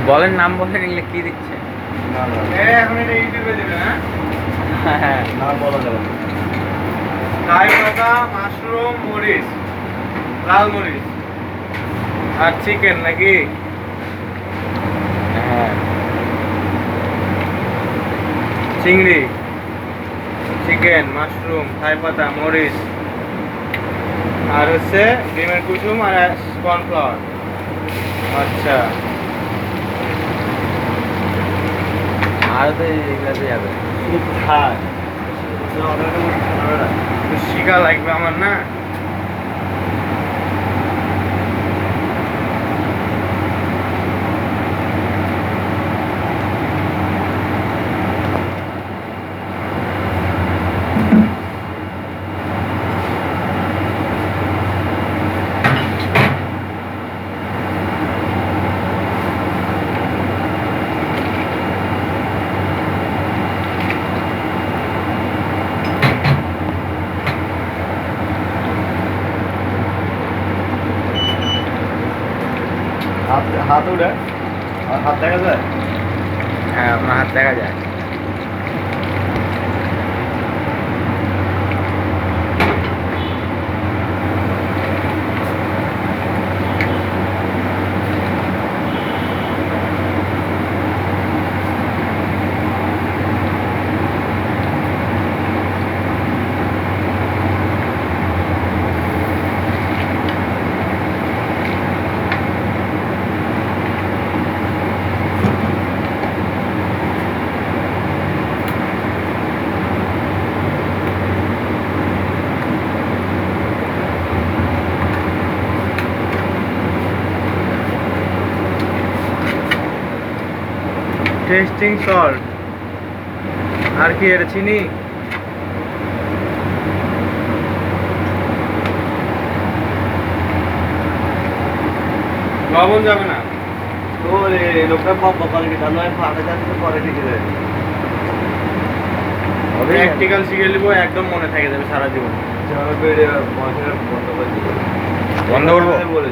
বলেন, নাম বলেন, এগুলো কি দিচ্ছে? এখন এটা ইউটিউবে দেবে, হ্যাঁ? হ্যাঁ, নাম বলা যাবে না। কাই পাতা, মাশরুম, মরিচ, লাল মরিচ আর চিকেন নাকি? হ্যাঁ, চিংড়ি, চিকেন, মাশরুম, থাই পাতা, মরিচ আর হচ্ছে ডিমের কুসুম আর কর্নফ্লাওয়ার। আচ্ছা, আরো তো এগুলাতে যাবে। শুধু খায়। অর্ডার করে খাবে না। একটু শিখা লাগবে আমার না। হাত উঠে আর হাত দেখা যায়। হ্যাঁ, আপনার হাত দেখা যায়। টেস্টিং সল্ট আর কি এটা চিনি? লবণ যাবে না? তো এই লোকটা কম কোয়ালিটি তার নয় ফাটা যাচ্ছে পরে ঠিক যায়। প্র্যাকটিক্যাল শিখে নিবো, একদম মনে থেকে যাবে সারা জীবন। যেভাবে বেড়ে পয়সা বন্ধ করে দিল। বন্ধ করবো? বলে